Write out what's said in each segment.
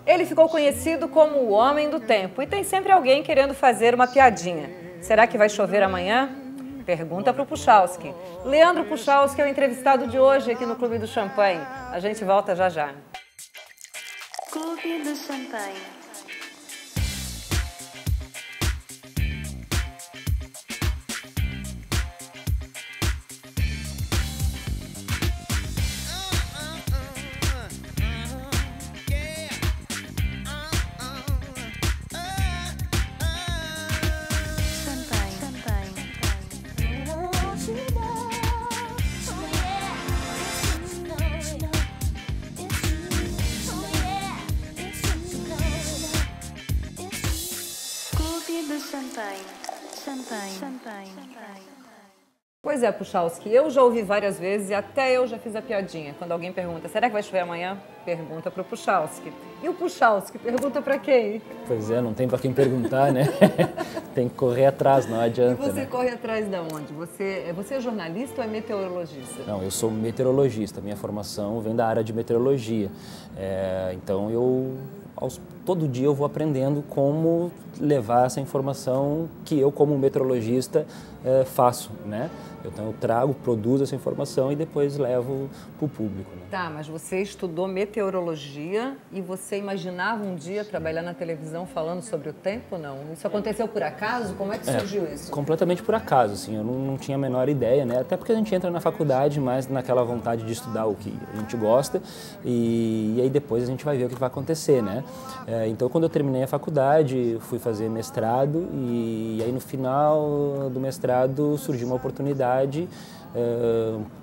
Ele ficou conhecido como o Homem do Tempo e tem sempre alguém querendo fazer uma piadinha. Será que vai chover amanhã? Pergunta para o Puchalski. Leandro Puchalski é o entrevistado de hoje aqui no Clube do Champanhe. A gente volta já já. Clube do Champanhe. Pois é, Puchalski, eu já ouvi várias vezes e até eu já fiz a piadinha. Quando alguém pergunta, será que vai chover amanhã? Pergunta para o Puchalski. E o Puchalski pergunta para quem? Pois é, não tem para quem perguntar, né? Tem que correr atrás, não adianta. E você, né? corre atrás de onde? Você é jornalista ou é meteorologista? Não, eu sou meteorologista. Minha formação vem da área de meteorologia. Então, todo dia eu vou aprendendo como levar essa informação que eu, como meteorologista, faço, né? Então eu trago, produzo essa informação e depois levo para o público. Né? Tá, mas você estudou meteorologia e você imaginava um dia trabalhar na televisão falando sobre o tempo, não? Isso aconteceu por acaso? Como é que surgiu isso? Completamente por acaso, assim, eu não tinha a menor ideia, né? Até porque a gente entra na faculdade mais naquela vontade de estudar o que a gente gosta e aí depois a gente vai ver o que vai acontecer, né? Então quando eu terminei a faculdade, fui fazer mestrado e aí no final do mestrado surgiu uma oportunidade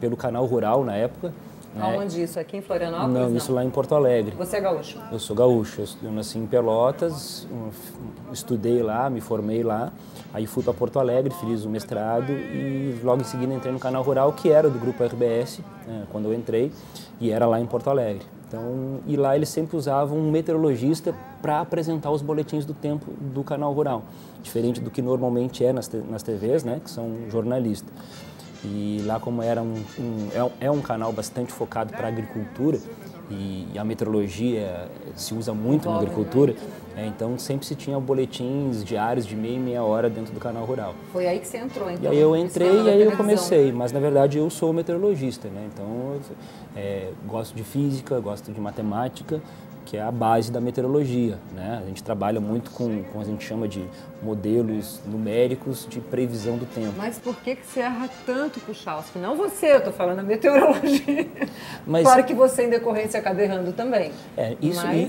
pelo Canal Rural na época. Aonde isso? Aqui em Florianópolis? Não, isso lá em Porto Alegre. Você é gaúcho? Eu sou gaúcho, eu nasci em Pelotas, estudei lá, me formei lá, aí fui para Porto Alegre, fiz o mestrado e logo em seguida entrei no Canal Rural, que era do Grupo RBS, quando eu entrei, e era lá em Porto Alegre. Então, e lá eles sempre usavam um meteorologista para apresentar os boletins do tempo do Canal Rural, diferente do que normalmente é nas TVs, né, que são jornalistas. E lá como era um canal bastante focado para a agricultura e a meteorologia se usa muito na agricultura, então sempre se tinha boletins diários de meia e meia hora dentro do Canal Rural. Foi aí que você entrou, então? E aí eu entrei e aí eu comecei, mas na verdade eu sou meteorologista, né? Então gosto de física, gosto de matemática, que é a base da meteorologia, né? A gente trabalha muito com a gente chama de modelos numéricos de previsão do tempo. Mas por que você erra tanto, Puchalski? Não você, eu estou falando a meteorologia. Mas, claro que você, em decorrência, acaba errando também.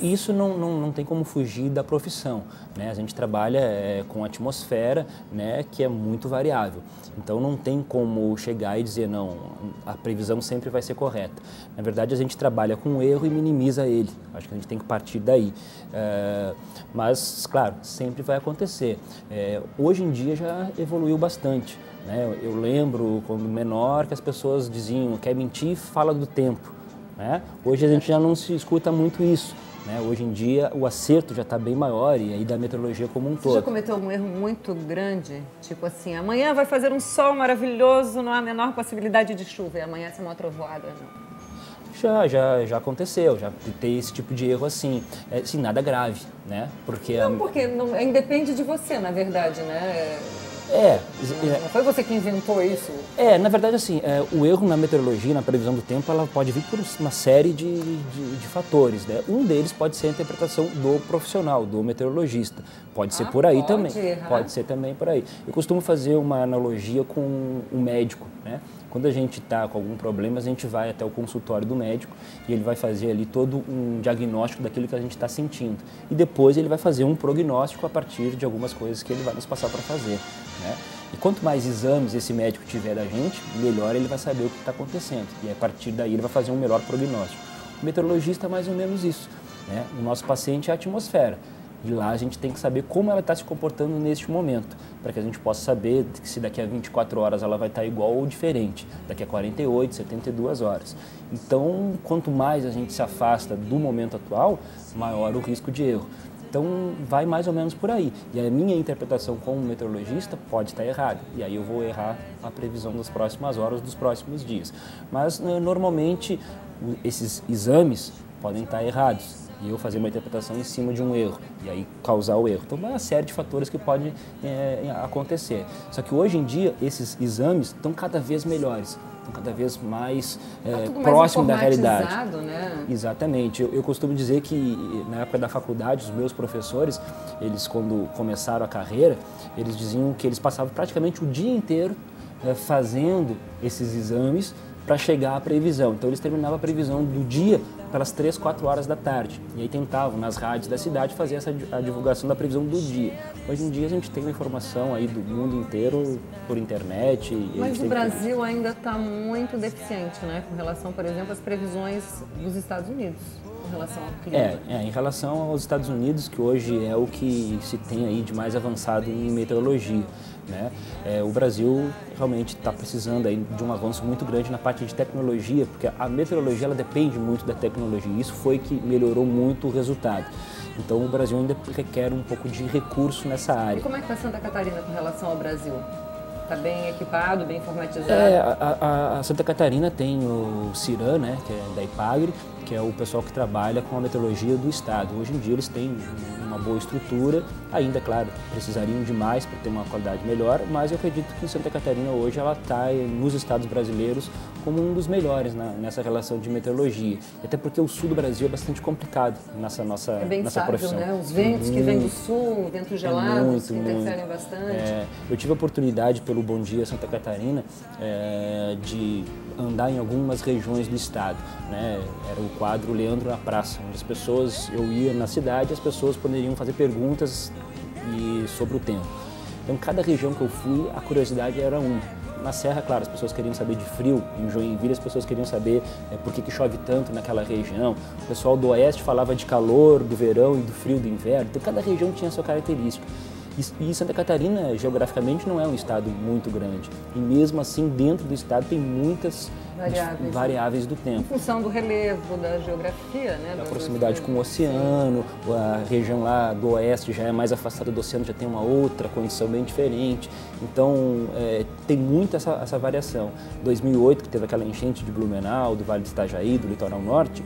Isso não tem como fugir da profissão, né? A gente trabalha com a atmosfera, né, que é muito variável. Então não tem como chegar e dizer, não, a previsão sempre vai ser correta. Na verdade, a gente trabalha com o erro e minimiza ele. Acho que a gente tem que partir daí. Mas, claro, sempre vai acontecer. Hoje em dia já evoluiu bastante, né? Eu lembro, quando menor, que as pessoas diziam, quer mentir, fala do tempo, né? Hoje a gente já não se escuta muito isso, né? Hoje em dia o acerto já está bem maior e aí da meteorologia como um todo. Você já cometeu algum erro muito grande? Tipo assim, amanhã vai fazer um sol maravilhoso, não há a menor possibilidade de chuva e amanhã essa é uma trovoada, não? Já aconteceu, já tem esse tipo de erro assim, nada grave, né? Porque não independe de você, na verdade, né? Não foi você que inventou isso? Na verdade, assim, o erro na meteorologia, na previsão do tempo, ela pode vir por uma série de fatores, né? Um deles pode ser a interpretação do profissional, do meteorologista. Pode ser por aí também. Pode ser também por aí. Eu costumo fazer uma analogia com o médico, né? Quando a gente está com algum problema, a gente vai até o consultório do médico e ele vai fazer ali todo um diagnóstico daquilo que a gente está sentindo. E depois ele vai fazer um prognóstico a partir de algumas coisas que ele vai nos passar para fazer, né? E quanto mais exames esse médico tiver da gente, melhor ele vai saber o que está acontecendo. E a partir daí ele vai fazer um melhor prognóstico. O meteorologista é mais ou menos isso, né? O nosso paciente é a atmosfera. E lá a gente tem que saber como ela está se comportando neste momento, para que a gente possa saber se daqui a 24 horas ela vai estar igual ou diferente, daqui a 48, 72 horas. Então, quanto mais a gente se afasta do momento atual, maior o risco de erro. Então, vai mais ou menos por aí. E a minha interpretação como meteorologista pode estar errada. E aí eu vou errar a previsão das próximas horas, dos próximos dias. Mas, normalmente, esses exames podem estar errados. e eu fazer uma interpretação em cima de um erro, e aí causar o erro. Então, é uma série de fatores que pode acontecer. Só que hoje em dia, esses exames estão cada vez melhores, estão cada vez mais próximo da realidade. Né? Exatamente. Eu costumo dizer que na época da faculdade, os meus professores, eles quando começaram a carreira, eles diziam que eles passavam praticamente o dia inteiro fazendo esses exames para chegar à previsão. Então eles terminavam a previsão do dia pelas 3, 4 horas da tarde. E aí tentavam, nas rádios da cidade, fazer a divulgação da previsão do dia. Hoje em dia a gente tem uma informação aí do mundo inteiro por internet. Mas o Brasil ainda está muito deficiente, né? Com relação, por exemplo, às previsões dos Estados Unidos, com relação ao clima. Em relação aos Estados Unidos, que hoje é o que se tem aí de mais avançado em meteorologia, né? O Brasil realmente está precisando aí de um avanço muito grande na parte de tecnologia, porque a meteorologia ela depende muito da tecnologia, e isso foi que melhorou muito o resultado. Então o Brasil ainda requer um pouco de recurso nessa área. E como é que está Santa Catarina com relação ao Brasil? Está bem equipado, bem informatizado? A Santa Catarina tem o CIRAM, né, que é da IPAGRE, que é o pessoal que trabalha com a meteorologia do estado. Hoje em dia eles têm uma boa estrutura, ainda, claro, precisariam de mais para ter uma qualidade melhor, mas eu acredito que Santa Catarina hoje ela está nos estados brasileiros como um dos melhores nessa relação de meteorologia. Até porque o sul do Brasil é bastante complicado nessa nossa profissão. É bem instável, né? Os ventos que vêm do sul, ventos gelados, que interferem bastante. Eu tive a oportunidade, pelo Bom Dia Santa Catarina, de andar em algumas regiões do estado, né? Era o quadro Leandro na Praça, onde as pessoas, eu ia na cidade, as pessoas poderiam fazer perguntas sobre o tempo. Então, cada região que eu fui, a curiosidade era uma. Na Serra, claro, as pessoas queriam saber de frio, em Joinville as pessoas queriam saber por que chove tanto naquela região. O pessoal do oeste falava de calor, do verão e do frio do inverno, então cada região tinha a sua característica. E Santa Catarina, geograficamente, não é um estado muito grande. E mesmo assim, dentro do estado tem muitas variáveis do tempo. Em função do relevo, da geografia, né? Da proximidade com o oceano, a região lá do oeste já é mais afastada do oceano, já tem uma outra condição bem diferente. Então, tem muito essa variação. 2008, que teve aquela enchente de Blumenau, do Vale do Itajaí, do litoral norte,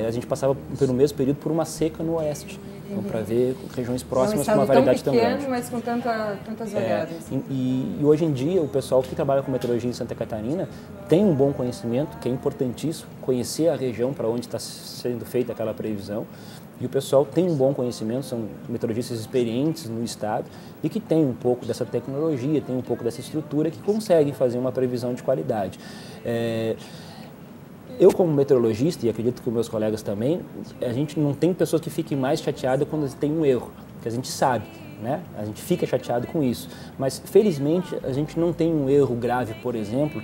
a gente passava pelo mesmo período por uma seca no oeste. Então, para ver regiões próximas com uma variedade tão grande. Pequeno, mas com tantas variáveis. E hoje em dia, o pessoal que trabalha com meteorologia em Santa Catarina tem um bom conhecimento, que é importantíssimo, conhecer a região para onde está sendo feita aquela previsão. E o pessoal tem um bom conhecimento, são meteorologistas experientes no estado e que tem um pouco dessa tecnologia, tem um pouco dessa estrutura, que conseguem fazer uma previsão de qualidade. Eu, como meteorologista, e acredito que os meus colegas também, a gente não tem pessoas que fiquem mais chateadas quando tem um erro, que a gente sabe, né? A gente fica chateado com isso. Mas, felizmente, a gente não tem um erro grave, por exemplo,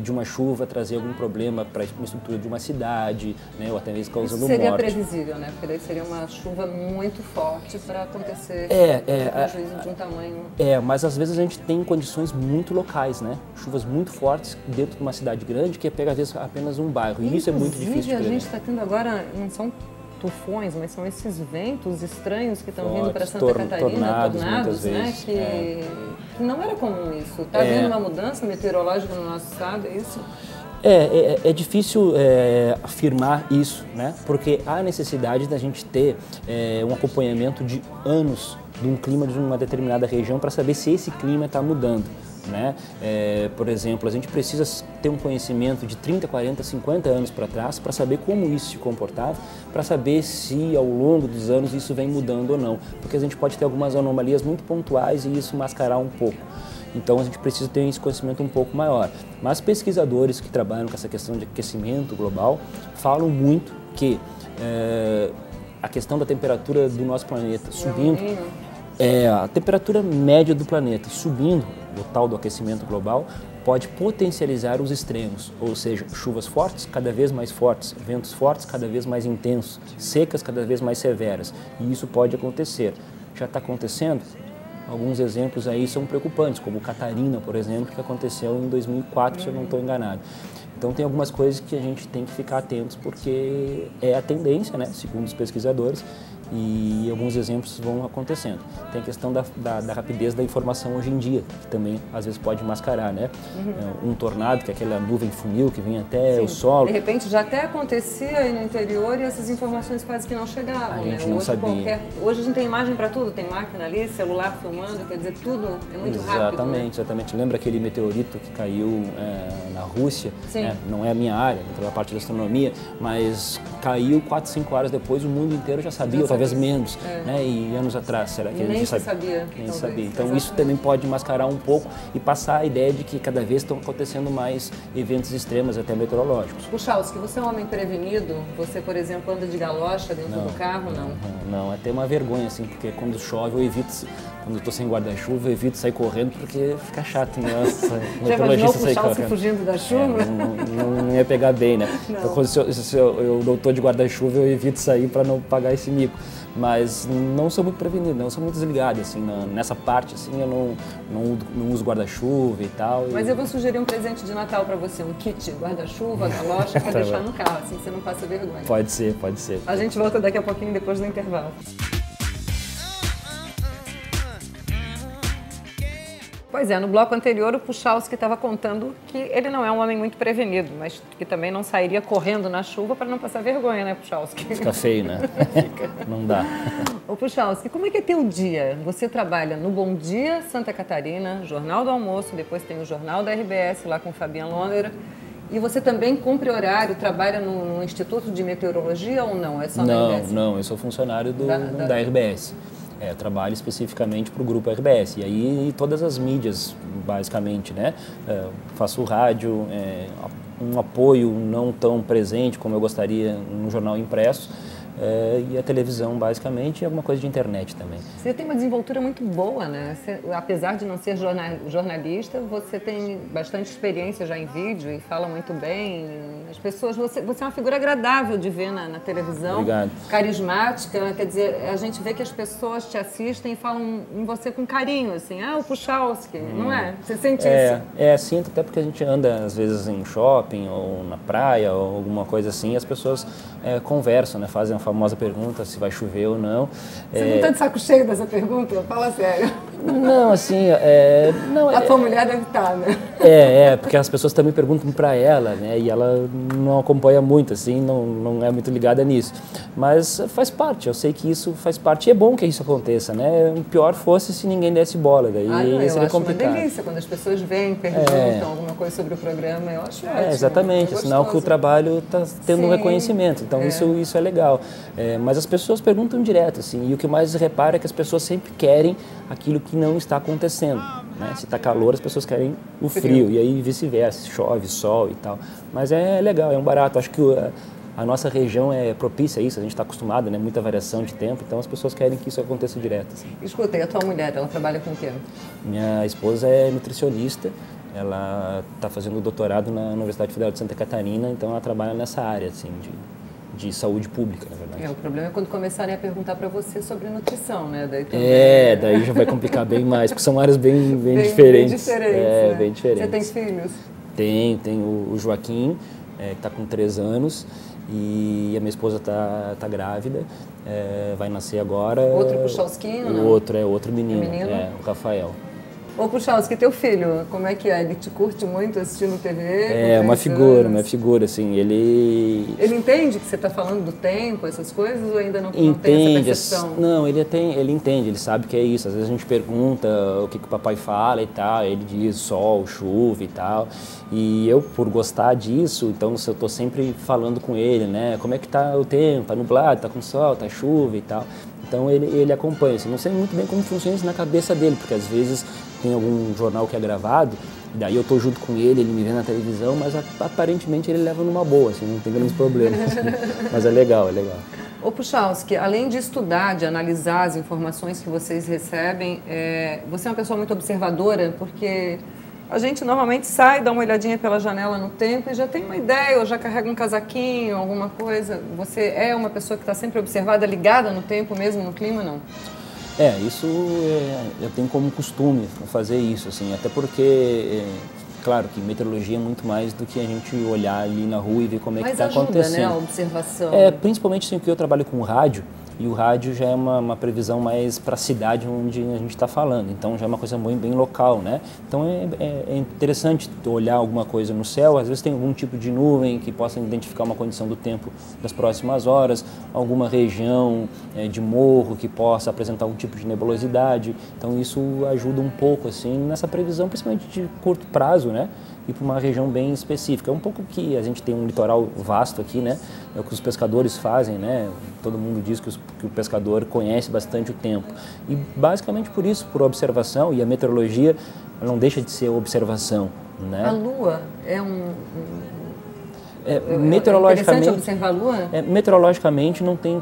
de uma chuva trazer algum problema para a estrutura de uma cidade, né? Ou até mesmo causando morte. Seria previsível, né? Porque daí seria uma chuva muito forte para acontecer prejuízo de um tamanho... Mas às vezes a gente tem condições muito locais, né? Chuvas muito fortes dentro de uma cidade grande que pega, às vezes, apenas um bairro. E isso é muito difícil de prever. A gente está tendo agora, não são tufões, mas são esses ventos estranhos que estão vindo para Santa Catarina, tornados, né? Que não era comum isso. Está havendo uma mudança meteorológica no nosso estado, é isso? É difícil afirmar isso, né? Porque há necessidade da gente ter um acompanhamento de anos de um clima de uma determinada região para saber se esse clima está mudando. Né? Por exemplo, a gente precisa ter um conhecimento de 30, 40, 50 anos para trás para saber como isso se comportava, para saber se ao longo dos anos isso vem mudando ou não, porque a gente pode ter algumas anomalias muito pontuais e isso mascarar um pouco. Então a gente precisa ter esse conhecimento um pouco maior. Mas pesquisadores que trabalham com essa questão de aquecimento global falam muito que a questão da temperatura do nosso planeta subindo, a temperatura média do planeta subindo, o tal do aquecimento global, pode potencializar os extremos, ou seja, chuvas fortes, cada vez mais fortes, ventos fortes, cada vez mais intensos, secas, cada vez mais severas. E isso pode acontecer. Já está acontecendo? Alguns exemplos aí são preocupantes, como Catarina, por exemplo, que aconteceu em 2004, se eu não estou enganado. Então tem algumas coisas que a gente tem que ficar atentos porque é a tendência, né, segundo os pesquisadores, e alguns exemplos vão acontecendo. Tem a questão da rapidez da informação hoje em dia, que também às vezes pode mascarar, né? Um tornado, que é aquela nuvem funil que vem até o solo. De repente já até acontecia aí no interior e essas informações quase que não chegavam, A gente né? não sabia. Hoje a gente tem imagem para tudo, tem máquina ali, celular filmando, quer dizer, tudo é muito rápido. Exatamente, exatamente. Lembra aquele meteorito que caiu na Rússia? Sim. Não é a minha área, pela parte da astronomia, mas caiu 4, 5 horas depois, o mundo inteiro já sabia, talvez menos, né? E anos atrás, será que a gente sabia? Nem sabia. Então isso também pode mascarar um pouco e passar a ideia de que cada vez estão acontecendo mais eventos extremos, até meteorológicos. Puchalski, você é um homem prevenido? Você, por exemplo, anda de galocha dentro do carro? Não, é até uma vergonha, assim, porque quando chove eu evito, quando eu estou sem guarda-chuva, eu evito sair correndo porque fica chato, né? Já imaginou o Puchalski fugindo da chuva? Não ia pegar bem, né? Então, quando se eu não estou de guarda-chuva, eu evito sair para não pagar esse mico. Mas não sou muito prevenido, não sou muito desligado, assim, nessa parte, assim, eu não uso guarda-chuva e tal. Mas eu vou sugerir um presente de Natal para você, um kit guarda-chuva, galocha, para deixar no carro, assim você não passa vergonha. Pode ser, pode ser. A gente volta daqui a pouquinho depois do intervalo. Pois é, no bloco anterior o Puchalski estava contando que ele não é um homem muito prevenido, mas que também não sairia correndo na chuva para não passar vergonha, né, Puchalski? Fica feio, né? Não dá. Ô Puchalski, como é que é teu dia? Você trabalha no Bom Dia Santa Catarina, Jornal do Almoço, depois tem o Jornal da RBS lá com Fabiana Londra, e você também cumpre horário, trabalha no Instituto de Meteorologia ou não? É só na RBS? Não, eu sou funcionário da RBS. Eu trabalho especificamente para o grupo RBS, e aí todas as mídias, basicamente, né? Faço rádio, um apoio não tão presente como eu gostaria no jornal impresso, e a televisão, basicamente, e alguma coisa de internet também. Você tem uma desenvoltura muito boa, né? Apesar de não ser jornalista, você tem bastante experiência já em vídeo e fala muito bem. As pessoas, você é uma figura agradável de ver na televisão. Obrigado. Carismática, quer dizer, a gente vê que as pessoas te assistem e falam em você com carinho, assim, o Puchalski, não é? Você sente isso? Sinto, até porque a gente anda, às vezes, em shopping ou na praia ou alguma coisa assim, e as pessoas conversam, né? Fazem a famosa pergunta se vai chover ou não. Você não está de saco cheio dessa pergunta? Fala sério. Não, assim... A tua mulher deve estar, né? Porque as pessoas também perguntam para ela, né? E ela não acompanha muito, assim, não é muito ligada nisso. Mas faz parte, eu sei que isso faz parte. E é bom que isso aconteça, né? O pior fosse se ninguém desse bola, daí seria complicado. Eu acho uma delícia quando as pessoas vêm, perguntam alguma coisa sobre o programa, eu acho ótimo. Exatamente, é sinal que o trabalho está tendo um reconhecimento, então isso é legal. Mas as pessoas perguntam direto, assim, e o que mais repara é que as pessoas sempre querem aquilo que não está acontecendo, né? Se está calor, as pessoas querem o frio, e aí vice-versa, chove, sol e tal. Mas é legal, é um barato, acho que a nossa região é propícia a isso, a gente está acostumado, né? Muita variação de tempo, então as pessoas querem que isso aconteça direto. Assim. Escuta, e a tua mulher, ela trabalha com o quê? Minha esposa é nutricionista, ela está fazendo doutorado na Universidade Federal de Santa Catarina, então ela trabalha nessa área, assim, de saúde pública, na verdade. O problema é quando começarem a perguntar para você sobre nutrição, né? Daí já vai complicar bem mais, porque são áreas bem diferentes. Né? Bem diferentes. Você tem filhos? Tem o Joaquim, que está com 3 anos, e a minha esposa está grávida, vai nascer agora. Outro Puchalsquinho, não? Outro menino, o Rafael. Ô Puchalski, teu filho, como é que é? Ele te curte muito assistindo TV? Uma figura, assim, ele entende que você está falando do tempo, essas coisas, ou ainda não tem essa percepção? Não, ele entende, ele sabe que é isso. Às vezes a gente pergunta o que o papai fala e tal, ele diz sol, chuva e tal. E eu, por gostar disso, então eu estou sempre falando com ele, né? Como é que tá o tempo? Tá nublado, tá com sol, tá chuva e tal. Então ele acompanha, assim, não sei muito bem como funciona isso na cabeça dele, porque às vezes tem algum jornal que é gravado, e daí eu tô junto com ele me vê na televisão, mas aparentemente ele leva numa boa, assim, não tem grandes problemas. Assim. Mas é legal. Ô Puchalski, além de estudar, de analisar as informações que vocês recebem, você é uma pessoa muito observadora, porque a gente normalmente sai, dá uma olhadinha pela janela no tempo e já tem uma ideia, ou já carrega um casaquinho, alguma coisa. Você é uma pessoa que está sempre observada, ligada no tempo mesmo, no clima, não? Isso eu tenho como costume fazer isso, assim, até porque Claro que meteorologia é muito mais do que a gente olhar ali na rua e ver como é que está acontecendo. Mas ajuda, né, a observação. Principalmente assim, que eu trabalho com rádio, e o rádio já é uma previsão mais para a cidade onde a gente está falando, então já é uma coisa bem local, né? Então é interessante olhar alguma coisa no céu, às vezes tem algum tipo de nuvem que possa identificar uma condição do tempo das próximas horas, alguma região de morro que possa apresentar algum tipo de nebulosidade, então isso ajuda um pouco assim nessa previsão, principalmente de curto prazo, né? E para uma região bem específica. É um pouco que a gente tem um litoral vasto aqui, né? É o que os pescadores fazem, né? Todo mundo diz que o pescador conhece bastante o tempo. E basicamente por isso, por observação, e a meteorologia não deixa de ser observação, né? A Lua é meteorologicamente, é interessante observar a Lua? Meteorologicamente não tem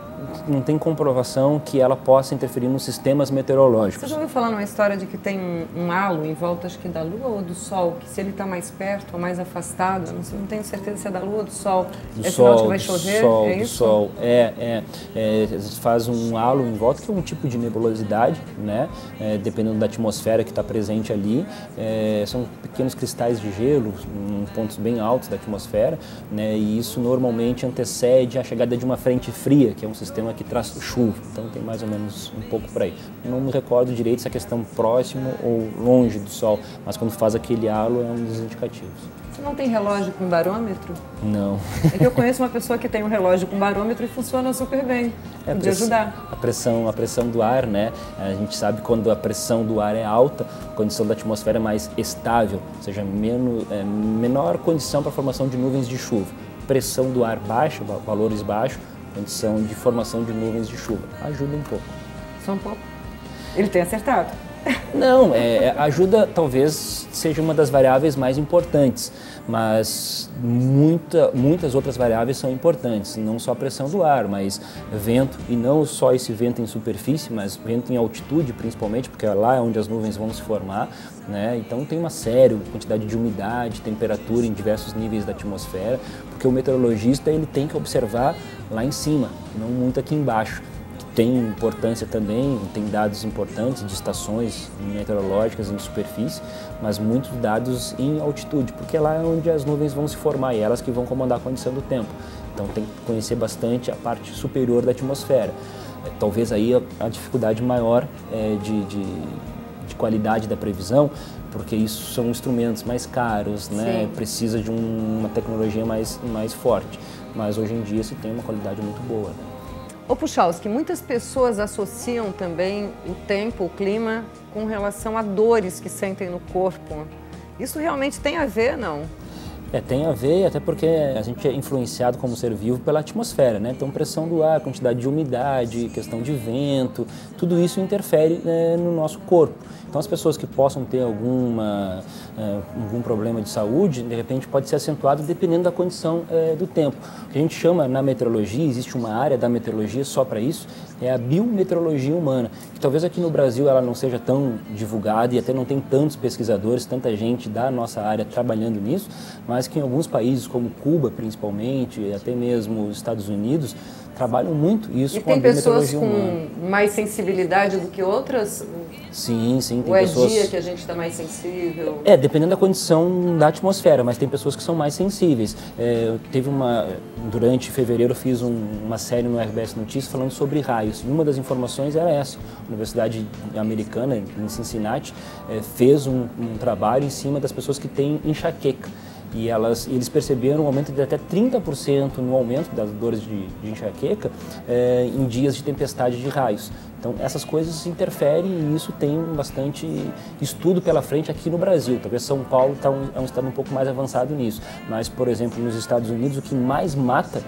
comprovação que ela possa interferir nos sistemas meteorológicos. Você já ouviu falar numa história de que tem um halo em volta, acho que da Lua ou do Sol, que se ele está mais perto ou mais afastado, não tenho certeza se é da Lua ou do Sol, sinal de que vai chover? Do Sol. Faz um halo em volta, que é um tipo de nebulosidade, né? Dependendo da atmosfera que está presente ali. São pequenos cristais de gelo em pontos bem altos da atmosfera, né? E isso normalmente antecede a chegada de uma frente fria, que é um sistema que traz chuva. Então tem mais ou menos um pouco por aí. Eu não me recordo direito se é questão próximo ou longe do Sol, mas quando faz aquele halo é um dos indicativos. Você não tem relógio com barômetro? Não. É que eu conheço uma pessoa que tem um relógio com barômetro e funciona super bem. Podia ajudar. A pressão do ar, né? A gente sabe quando a pressão do ar é alta, a condição da atmosfera é mais estável, ou seja, menor condição para a formação de nuvens de chuva. Pressão do ar baixa, valores baixos, condição de formação de nuvens de chuva. Ajuda um pouco. Só um pouco? Ele tem acertado? Não, ajuda, talvez seja uma das variáveis mais importantes, mas muitas outras variáveis são importantes, não só a pressão do ar, mas vento, e não só esse vento em superfície, mas vento em altitude principalmente, porque lá é onde as nuvens vão se formar, né? Então tem uma série, quantidade de umidade, temperatura em diversos níveis da atmosfera, porque o meteorologista ele tem que observar lá em cima, não muito aqui embaixo. Tem importância também, tem dados importantes de estações meteorológicas em superfície, mas muitos dados em altitude, porque lá é onde as nuvens vão se formar e elas que vão comandar a condição do tempo. Então tem que conhecer bastante a parte superior da atmosfera. Talvez aí a dificuldade maior de qualidade da previsão, porque isso são instrumentos mais caros, né? Precisa de uma tecnologia mais forte, mas hoje em dia se tem uma qualidade muito boa. Ô Puchalski, muitas pessoas associam também o tempo, o clima, com relação a dores que sentem no corpo. Isso realmente tem a ver, não? Tem a ver, até porque a gente é influenciado como ser vivo pela atmosfera, né? Então pressão do ar, quantidade de umidade, questão de vento, tudo isso interfere no nosso corpo. Então as pessoas que possam ter algum problema de saúde, de repente pode ser acentuado dependendo da condição do tempo. O que a gente chama na meteorologia, existe uma área da meteorologia só para isso, é a biometeorologia humana, que talvez aqui no Brasil ela não seja tão divulgada e até não tem tantos pesquisadores, tanta gente da nossa área trabalhando nisso, mas que em alguns países como Cuba principalmente, e até mesmo os Estados Unidos, trabalham muito isso com a biometeorologia humana. E tem pessoas com mais sensibilidade do que outras? Sim, tem pessoas... Ou é dia que a gente está mais sensível? Dependendo da condição da atmosfera, mas tem pessoas que são mais sensíveis. Durante fevereiro eu fiz uma série no RBS Notícias falando sobre raios, e uma das informações era essa. A Universidade Americana, em Cincinnati, fez um trabalho em cima das pessoas que têm enxaqueca. E eles perceberam um aumento de até 30% no aumento das dores de enxaqueca em dias de tempestade de raios. Então essas coisas interferem e isso tem bastante estudo pela frente aqui no Brasil. Talvez São Paulo é um estado um pouco mais avançado nisso, mas por exemplo nos Estados Unidos o que mais mata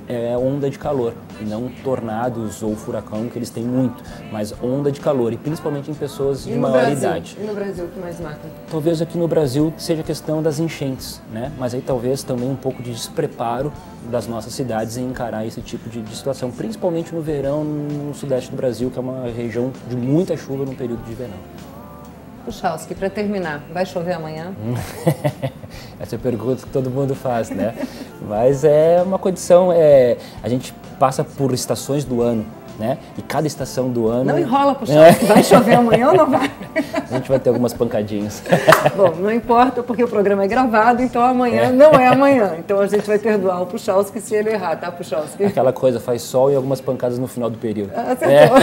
é onda de calor, e não tornados ou furacão, que eles têm muito, mas onda de calor, e principalmente em pessoas de maior idade. E no Brasil, o que mais mata? Talvez aqui no Brasil seja a questão das enchentes, né? Mas aí talvez também um pouco de despreparo das nossas cidades em encarar esse tipo de situação, principalmente no verão, no sudeste do Brasil, que é uma região de muita chuva no período de verão. Puchalski, para terminar, vai chover amanhã? Essa é a pergunta que todo mundo faz, né? Mas é uma condição, a gente passa por estações do ano, né? E cada estação do ano... Não enrola, Puchalski. Vai chover amanhã ou não vai? A gente vai ter algumas pancadinhas. Bom, não importa porque o programa é gravado, então amanhã não é amanhã. Então a gente vai perdoar o Puchalski se ele errar, tá, Puchalski? Aquela coisa, faz sol e algumas pancadas no final do período. Acertou.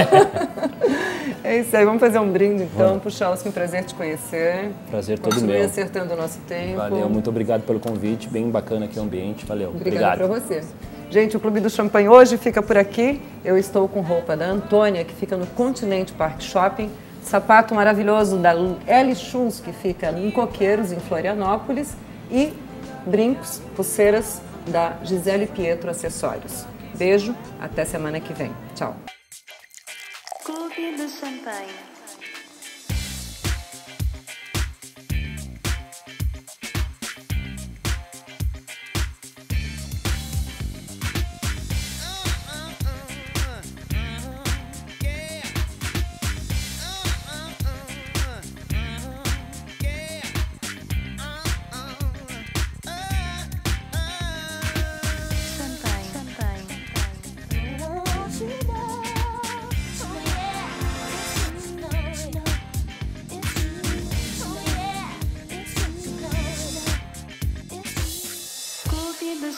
É isso aí, vamos fazer um brinde então. Puchalski, um prazer te conhecer. Prazer todo Continue meu. acertando o nosso tempo. Valeu, muito obrigado pelo convite, bem bacana aqui o ambiente, valeu. Obrigada para você. Gente, o Clube do Champanhe hoje fica por aqui. Eu estou com roupa da Antônia, que fica no Continente Park Shopping. Sapato maravilhoso da L Shoes, que fica em Coqueiros, em Florianópolis. E brincos, pulseiras da Gisele Pietro Acessórios. Beijo, até semana que vem. Tchau. Clube do Champanhe.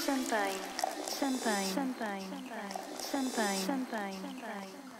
Champanhe, champanhe, champanhe, champanhe, champanhe.